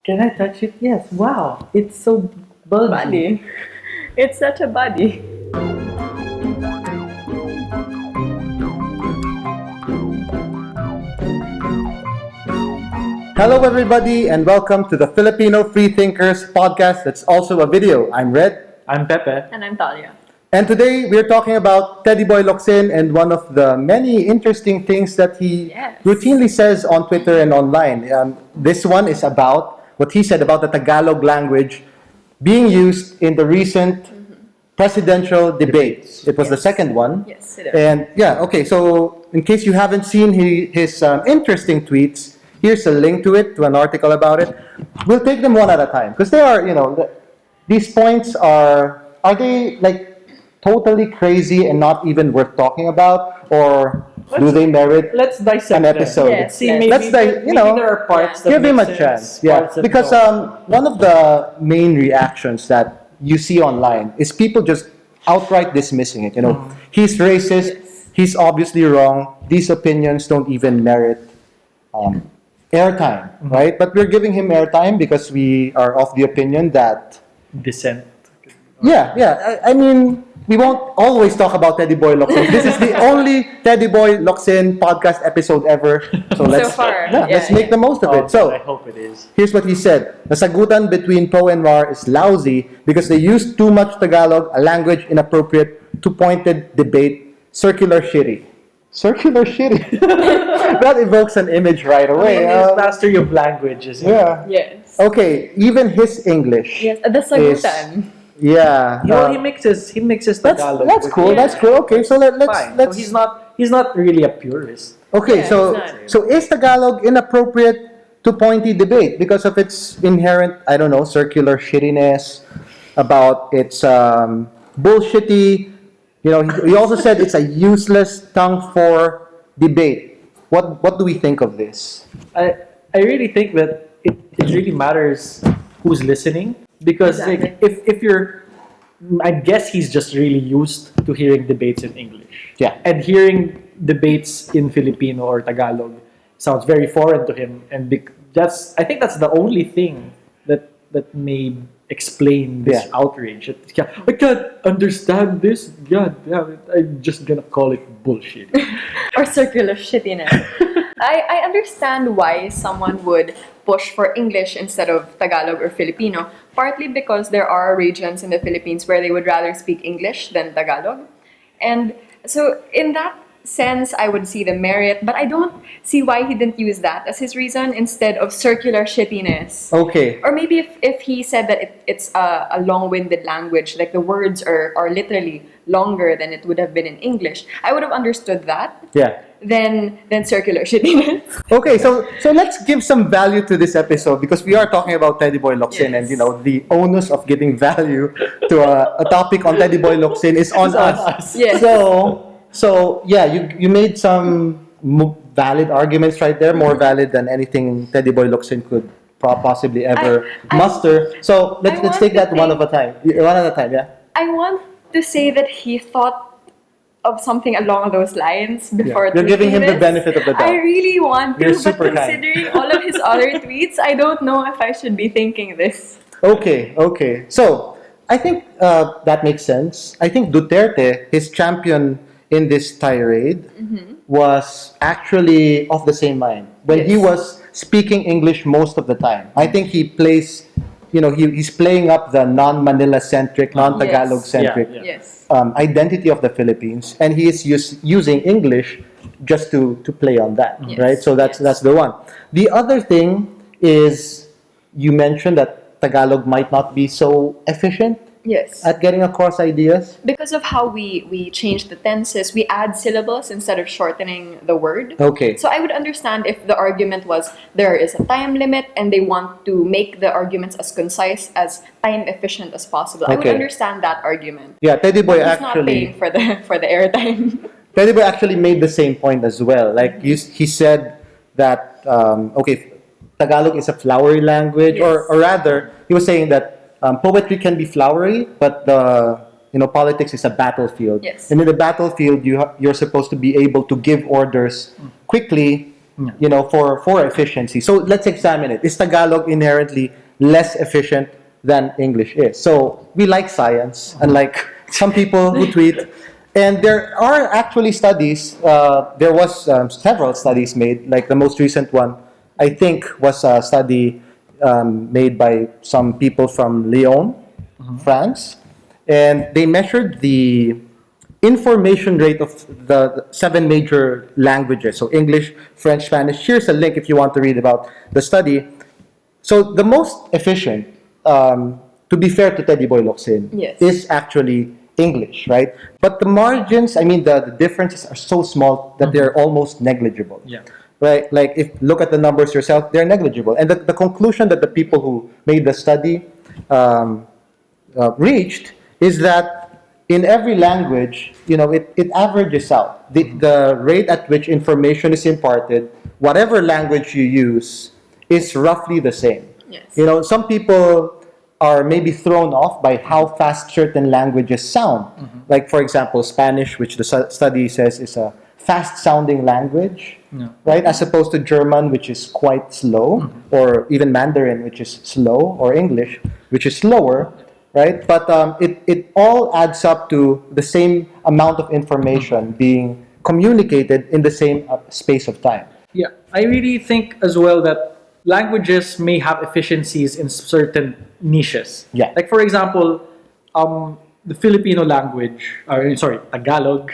Can I touch it? Yes. Wow. It's so bulgy. Body. It's such a body. Hello, everybody, and welcome to the Filipino Freethinkers podcast that's also a video. I'm Red, I'm Pepe. And I'm Talia. and today we're talking about Teddy Boy Locsin and one of the many interesting things that he Yes. routinely says on Twitter and online. This one is about what he said about the Tagalog language being used in the recent presidential debates. It was the Yes. second one. Yes, it is. And yeah, okay, so in case you haven't seen his interesting tweets, here's a link to it, to an article about it. We'll take them one at a time because they are, these points are they like totally crazy and not even worth talking about, or do they merit Let's dissect an them. episode? Yes, See, yes. maybe, Let's maybe there are parts that Give him a make chance, sense, yeah. parts that Because don't. one of the main reactions that you see online is people just outright dismissing it. He's racist. Yes. He's obviously wrong. These opinions don't even merit airtime, right? But we're giving him airtime because we are of the opinion that Dissent. I mean, we won't always talk about Teddy Boy Locsin. This is the only Teddy Boy Locsin podcast episode ever. So let's far, let's make the most of Oh, it. So I hope it is. here's what he said. Nasagutan between Poe and Mar is lousy because they use too much Tagalog, a language inappropriate to pointed debate, circular shitty. Circular shitty. That evokes an image right I away. mean, his mastery of languages. Yeah. Yes. Okay, even his English. Yes, the sagutan. Yeah. Well, he mixes Tagalog. That's with cool. Yeah. That's cool. Okay, so let's Fine. let's. So he's not really a purist. Okay, Yeah, so it's not. so is Tagalog inappropriate to pointy debate because of its inherent, I don't know, circular shittiness, about its bullshitty. He also said it's a useless tongue for debate. What do we think of this? I really think that it really matters who's listening, because like, if you're, I guess he's just really used to hearing debates in English. Yeah. And hearing debates in Filipino or Tagalog sounds very foreign to him, and I think that's the only thing that may explain this Yeah. outrage. I can't understand this. God damn it! I'm just gonna call it bullshit. Or circular shittiness. I understand why someone would push for English instead of Tagalog or Filipino, partly because there are regions in the Philippines where they would rather speak English than Tagalog. And so in that sense, I would see the merit, but I don't see why he didn't use that as his reason instead of circular shittiness. Okay. Or maybe if he said that it's a long-winded language, like the words are literally longer than it would have been in English, I would have understood that Yeah. than circular shittiness. Okay, so let's give some value to this episode because we are talking about Teddy Boy Locsin, Yes. and the onus of giving value to a topic on Teddy Boy Locsin is on It's on us. us. Yes. So yeah, you made some valid arguments right there, more valid than anything Teddy Boy Locsin could possibly ever I- muster. So let's want take to that one think- at a time. One at a time, yeah. I want to say that he thought of something along those lines before You're giving him the tweeting benefit of the this. I doubt. really want to, You're but super kind. considering all of his other tweets, I don't know if I should be thinking this. Okay. So I think that makes sense. I think Duterte, his champion in this tirade, was actually of the same mind when he Yes. was speaking English most of the time. I think he plays, he's playing up the non-Manila centric, non-Tagalog centric Yeah. Yes. identity of the Philippines, and he is using English just to play on that, Yes. right? So that's the one. The other thing is you mentioned that Tagalog might not be so efficient Yes. at getting across ideas. Because of how we change the tenses, we add syllables instead of shortening the word. Okay. So I would understand if the argument was there is a time limit and they want to make the arguments as concise, as time efficient as possible. I would Okay. understand that argument. Yeah, Teddy Boy He's not paying actually for the airtime. Teddy Boy actually made the same point as well. Like he said that Tagalog is a flowery language, Yes. or rather, he was saying that poetry can be flowery, but politics is a battlefield. Yes. And in the battlefield, you're supposed to be able to give orders quickly for efficiency. So let's examine it. Is Tagalog inherently less efficient than English is? So we like science, unlike some people who tweet. And there are actually studies. There was several studies made. Like the most recent one, I think, was a study made by some people from Lyon, France, and they measured the information rate of the 7 major languages. So English, French, Spanish. Here's a link if you want to read about the study. So the most efficient, to be fair to Teddy Locsin, Yes. is actually English, right? But the margins, I mean, the differences are so small that they're almost negligible. Yeah. Right? Like, if look at the numbers yourself, they're negligible. And the conclusion that the people who made the study reached is that in every language, it averages out. The rate at which information is imparted, whatever language you use, is roughly the same. Yes. Some people are maybe thrown off by how fast certain languages sound. Like, for example, Spanish, which the study says is a fast-sounding language, right? As opposed to German, which is quite slow, or even Mandarin, which is slow, or English, which is slower, right? But it all adds up to the same amount of information being communicated in the same space of time. Yeah, I really think as well that languages may have efficiencies in certain niches. Yeah. Like, for example, the Filipino language, Tagalog.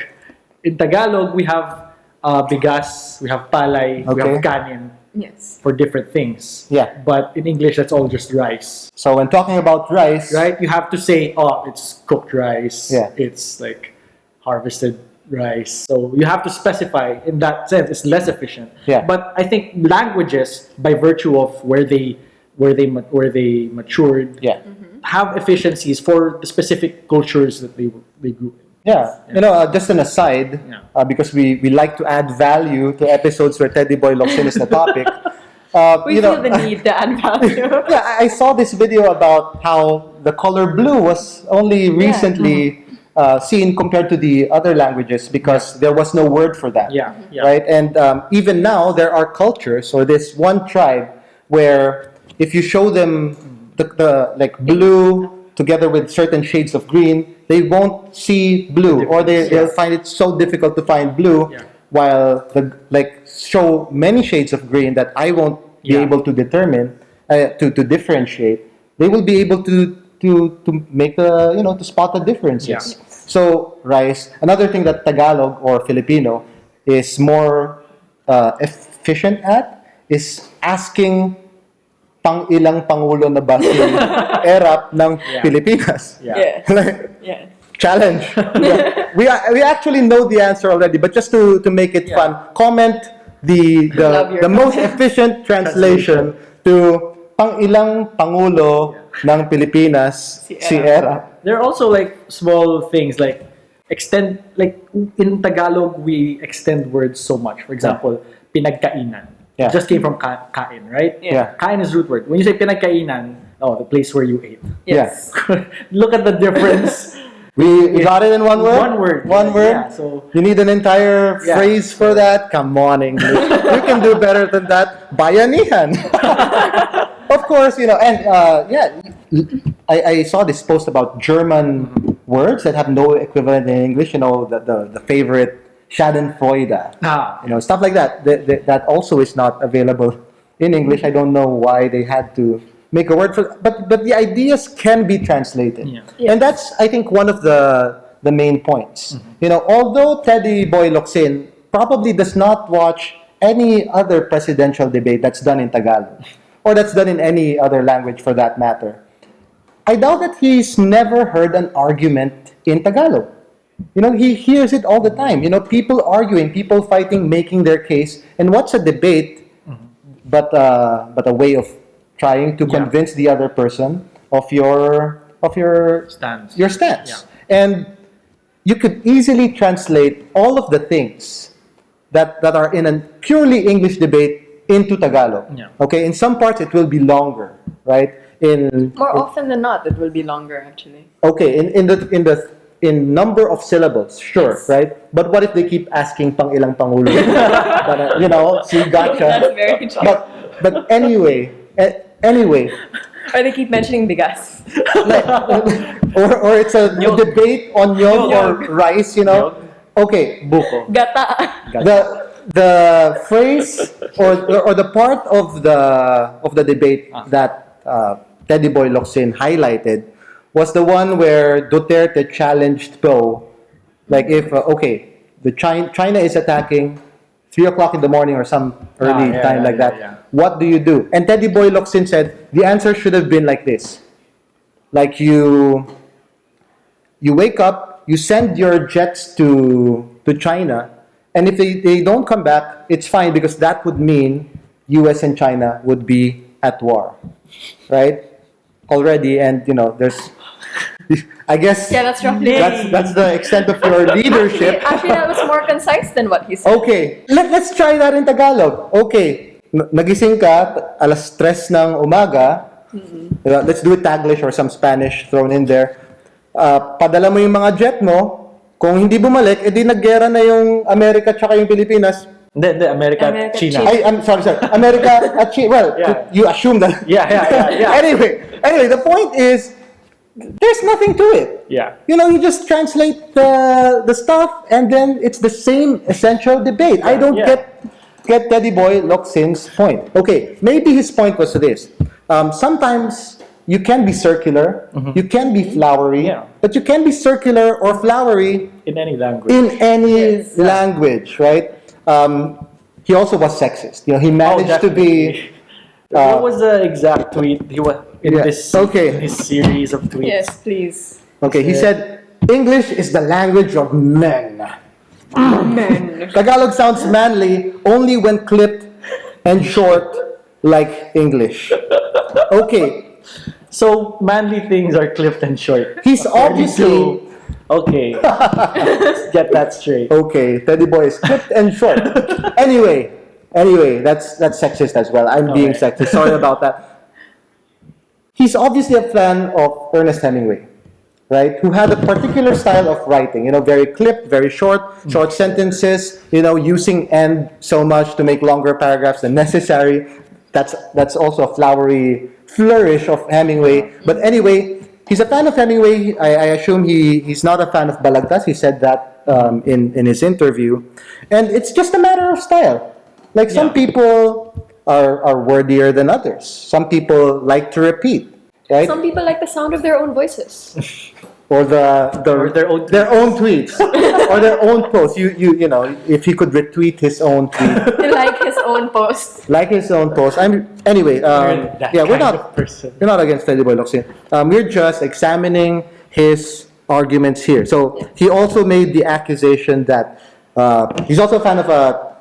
In Tagalog, we have bigas, we have palay, we Okay. have kanin Yes. for different things. Yeah. But in English, that's all just rice. So when talking about rice, Right? You have to say, oh, it's cooked rice. Yeah. It's like harvested rice. So you have to specify in that sense. It's less efficient. Yeah. But I think languages, by virtue of where they matured, yeah. have efficiencies for the specific cultures that they grew in. Yeah, just an aside, Yeah. because we like to add value to episodes where Teddy Locsin is the topic. We feel the need to add value. Yeah, I saw this video about how the color blue was only recently seen compared to the other languages because there was no word for that. Yeah, yeah. Right, and even now there are cultures, or this one tribe where if you show them the like blue together with certain shades of green, they won't see blue, or they'll find it so difficult to find blue. Yeah. While show many shades of green that I won't be Yeah. able to determine to differentiate, they will be able to make to spot the differences. Yeah. So rice. Another thing that Tagalog or Filipino is more efficient at is asking pang ilang pangulo na ba si Erratum ng Yeah. Pilipinas. Yeah. Yes. Like, Yes. challenge. Yeah. We actually know the answer already, but just to make it fun, comment Love your the most comment. efficient translation to pang ilang pangulo ng Pilipinas si Erratum. There are also like small things like in Tagalog we extend words so much. For example, pinagkainan. Yeah. It just came from kain, right? Yeah. Kain is root word. When you say pinagkainan, the place where you ate. Yes. Look at the difference. We got it in one word? One word. One word? Yeah, so You need an entire Yeah. phrase for that? Come on, English. You can do better than that. Bayanihan. Of course, and I saw this post about German words that have no equivalent in English. The favorite Schadenfreude. Stuff like that. That also is not available in English. I don't know why they had to make a word for, but the ideas can be translated. Yeah. And that's, I think, one of the main points. Although Teddy Locsin probably does not watch any other presidential debate that's done in Tagalog, or that's done in any other language for that matter, I doubt that he's never heard an argument in Tagalog. He hears it all the time. People arguing, people fighting, making their case. And what's a debate but a way of trying to convince the other person of your Stance. Your stance. Yeah. And you could easily translate all of the things that are in a purely English debate into Tagalog. Yeah. Okay, in some parts it will be longer, right? More often than not, it will be longer actually. Okay, in the in number of syllables, sure, Yes. right? But what if they keep asking pang ilang pangulo? Para, see, gotcha. That's very true. But anyway, anyway, Or they keep mentioning bigas. like, or it's a debate on nyog or rice, Okay, Buko. Gata. the phrase or the part of the debate that Teddy Boy Locsin highlighted was the one where Duterte challenged Poe, like if the China is attacking 3 o'clock in the morning or some early time like that. Yeah. What do you do? And Teddy Boy Locsin said the answer should have been like this: like you wake up, you send your jets to China, and if they don't come back, it's fine because that would mean U.S. and China would be at war, right? Already, and there's, I guess, Yeah, that's roughly. that's the extent of your leadership. Actually, that was more concise than what he said. Okay, let's try that in Tagalog. Okay, nagising ka alas 3 ng umaga. Let's do it Taglish or some Spanish thrown in there. Padala mo yung mga jet mo. Kung hindi bumalik, edi naggera na yung Amerika tsaka yung Pilipinas. Hindi, America, China. I'm sorry. America at China. Well, Yeah. you assume that. Yeah. Anyway, the point is, there's nothing to it. Yeah. You just translate the stuff, and then it's the same essential debate. I don't Yeah. get Teddy Boy Locsin's point. Okay, maybe his point was this. Sometimes you can be circular, you can be flowery, Yeah. but you can be circular or flowery In any language. in any Yes. language, right? He also was sexist. He managed to be. What was the exact tweet he was in Yeah, this okay. in his series of tweets? Yes, please. Okay, he said, English is the language of men. Men. Tagalog sounds manly only when clipped and short like English. Okay, So manly things are clipped and short. he's obviously. Okay. Let's get that straight. Okay, Teddy Boy is clipped and short. Anyway, that's sexist as well. I'm being Okay. sexist. Sorry about that. He's obviously a fan of Ernest Hemingway, right? Who had a particular style of writing. Very clipped, very short sentences. Using "and" so much to make longer paragraphs than necessary. That's also a flowery flourish of Hemingway. But anyway, he's a fan of Hemingway. I assume he's not a fan of Balagtas. He said that in his interview. And it's just a matter of style. Like some people are wordier than others. Some people like to repeat, right? Some people like the sound of their own voices. Or their own tweets. Or their own posts. If he could retweet his own tweet. Like his own post. Like his own post. Anyway, we're not against Teddy Boy Locsin. We're just examining his arguments here. So he also made the accusation that he's also a fan of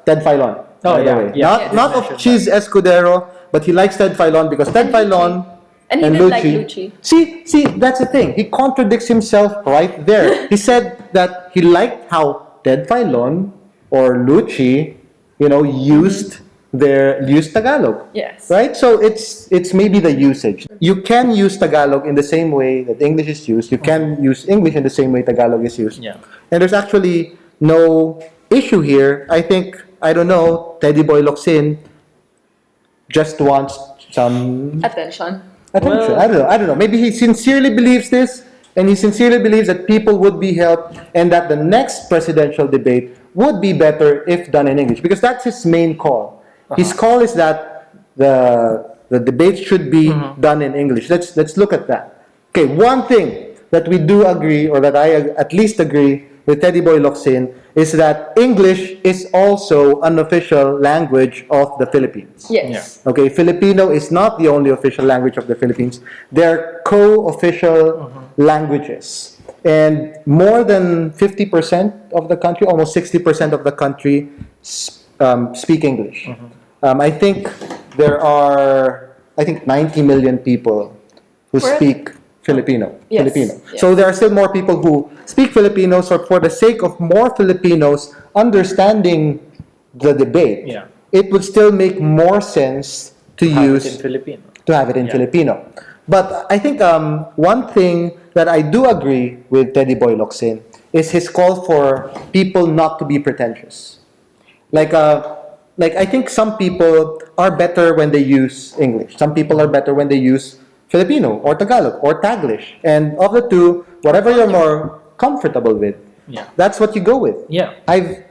Ted Filon. By the way. Not of Cheese Escudero, but he likes Ted Filon because Ted Filon And he did like Lucci. See, that's the thing. He contradicts himself right there. He said that he liked how Ted Filon or Lucci, used Tagalog. Yes. Right? So it's maybe the usage. You can use Tagalog in the same way that English is used. You can use English in the same way Tagalog is used. Yeah. And there's actually no issue here. I think, I don't know, Teddy Boy Locsin just wants some Attention. attention. Well- I don't know. Maybe he sincerely believes this, and he sincerely believes that people would be helped, and that the next presidential debate would be better if done in English, because that's his main call. His call is that the debate should be done in English. Let's look at that. Okay, one thing that we do agree, or that I at least agree with Teddy Boy Locsin, is that English is also an official language of the Philippines. Yes. Okay, Filipino is not the only official language of the Philippines. They're co-official languages. And more than 50% of the country, almost 60% of the country speak English. I think there are, 90 million people who Where- speak Filipino. Yes, Filipino. yes. So there are still more people who speak Filipino. So for the sake of more Filipinos understanding the debate, it would still make more sense to Have it use in Filipino. to have it in Yeah. Filipino. But I think one thing that I do agree with Teddy Boy Locsin is his call for people not to be pretentious. Like I think some people are better when they use English. Some people are better when they use Filipino or Tagalog or Taglish. And of the two, whatever you're more comfortable with, that's what you go with. Yeah. I've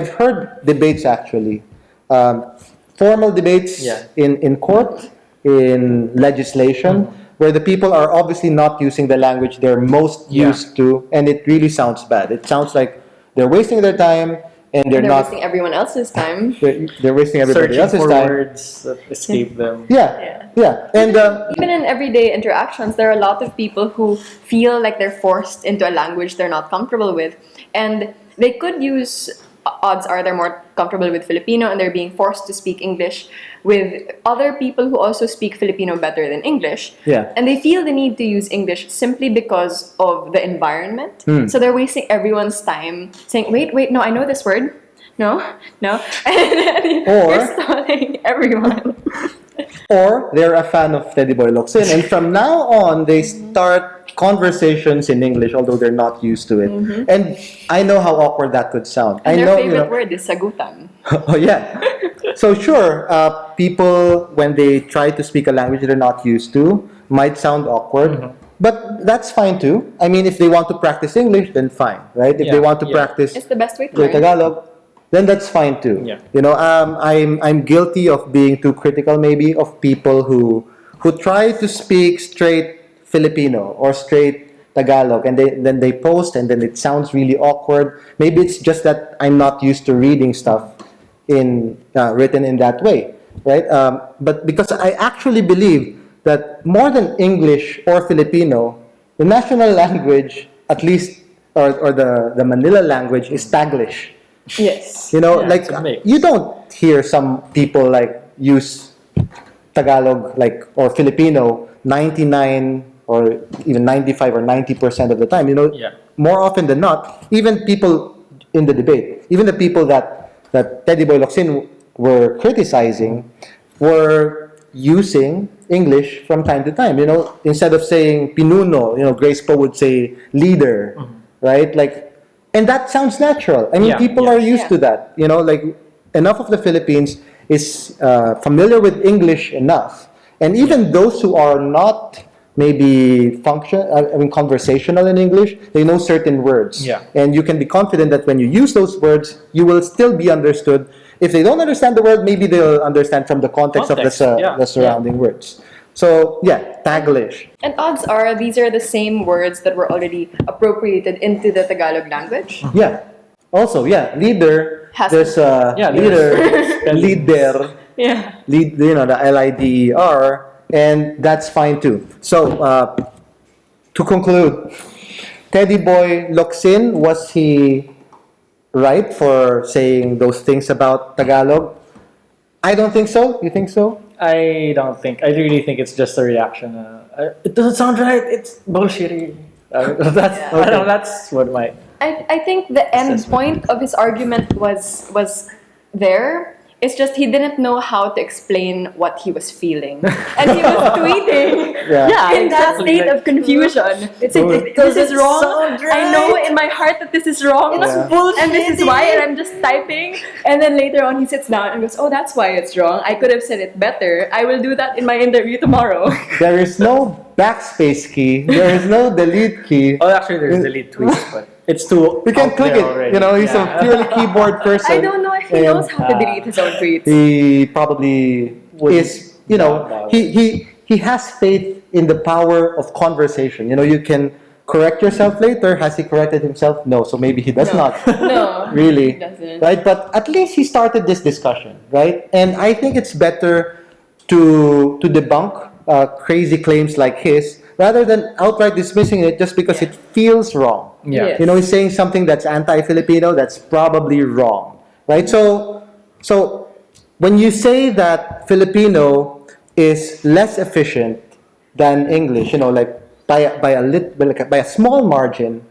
heard debates actually, formal debates in court, in legislation, where the people are obviously not using the language they're most used to, and it really sounds bad. It sounds like they're wasting their time, and they're not wasting everyone else's time. They're wasting everybody Searching else's for time. words that escape them. Yeah. And Even in everyday interactions, there are a lot of people who feel like they're forced into a language they're not comfortable with. And they could use, odds are they're more comfortable with Filipino and they're being forced to speak English with other people who also speak Filipino better than English. Yeah. And they feel the need to use English simply because of the environment. So they're wasting everyone's time saying, wait, no, I know this word. No. And they're stalling everyone. or they're a fan of Teddy Boy Locsin, and from now on they start conversations in English, although they're not used to it. And I know how awkward that could sound. And I their know, favorite word is sagutan. Oh yeah. So sure, people when they try to speak a language they're not used to might sound awkward, but that's fine too. I mean, if they want to practice English, then fine, right? If they want to practice It's the best way to their learn. Tagalog, then that's fine too. Yeah. You know, I'm guilty of being too critical maybe of people who try to speak straight Filipino or straight Tagalog, and then they post and then it sounds really awkward. Maybe it's just that I'm not used to reading stuff in written in that way, right? But because I actually believe that more than English or Filipino, the national language, at least, or the Manila language, is Taglish. Yes. You know, Yeah, like it's a mix. you don't hear some people like use Tagalog or Filipino 99 or even 95 or 90% of the time. You know, more often than not, even people in the debate, even the people that Teddy Boy Locsin were criticizing, were using English from time to time. You know, instead of saying pinuno, Grace Poe would say leader, right? Like, and that sounds natural. I mean, people are used to that. You know, like enough of the Philippines is familiar with English enough, and even those who are not maybe conversational in English, they know certain words. Yeah. And you can be confident that when you use those words, you will still be understood. If they don't understand the word, maybe they'll understand from the context of the surrounding words. So, Taglish. And odds are these are the same words that were already appropriated into the Tagalog language. Yeah. Also, leader. There's leader, leader. Yeah. Lead, the LIDER, and that's fine too. So, to conclude, Teddy Boy Locsin, was he right for saying those things about Tagalog? I don't think so. You think so? I don't think. I really think it's just a reaction. It doesn't sound right. It's bullshitty. That's what my. I think the end point of his argument was there. It's just he didn't know how to explain what he was feeling. And he was tweeting in that state of confusion. It's like, this is wrong. I know in my heart that this is wrong. And this is why, and I'm just typing. And then later on he sits down and goes, oh, that's why it's wrong. I could have said it better. I will do that in my interview tomorrow. There is no backspace key. There is no delete key. Oh, actually, there's delete tweets, but it's too. You can click it. Already. You know, he's a purely keyboard person. I don't know if he knows how to delete his own tweets. He probably is. You know, he has faith in the power of conversation. You know, you can correct yourself later. Has he corrected himself? No. So maybe he does not. No. Really. He doesn't. Right? But at least he started this discussion, right? And I think it's better to debunk crazy claims like his rather than outright dismissing it just because it feels wrong. Yeah. Yes. You know, he's saying something that's anti-Filipino, that's probably wrong, right? So when you say that Filipino is less efficient than English, you know, like by a small margin,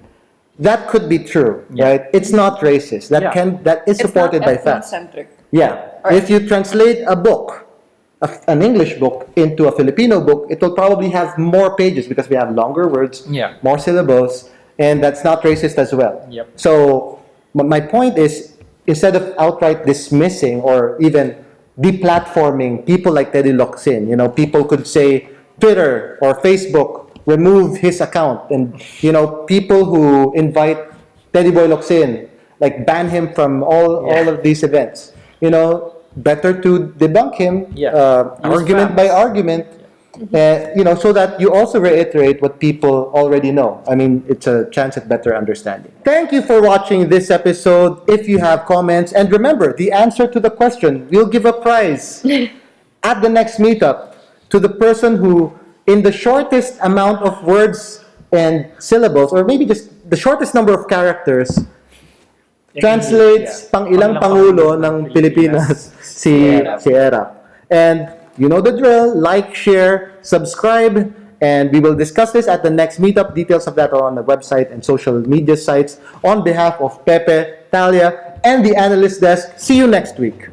that could be true, right? It's not racist. That is supported by facts. Ethnocentric. Yeah. If you translate a book an English book into a Filipino book, it will probably have more pages because we have longer words, Yeah. more syllables, and that's not racist as well. Yep. So my point is, instead of outright dismissing or even deplatforming people like Teddy Locsin, people could say Twitter or Facebook remove his account, and people who invite Teddy Boy Locsin like ban him from all of these events. Better to debunk him, Yeah. argument by argument, so that you also reiterate what people already know. I mean, it's a chance at better understanding. Thank you for watching this episode. If you have comments, and remember, the answer to the question, we'll give a prize at the next meetup to the person who, in the shortest amount of words and syllables, or maybe just the shortest number of characters, translates pang ilang pangulo ng Pilipinas si Erratum. And you know the drill. Like, share, subscribe, and we will discuss this at the next meetup. Details of that are on the website and social media sites. On behalf of Pepe, Talia, and the analyst desk, see you next week.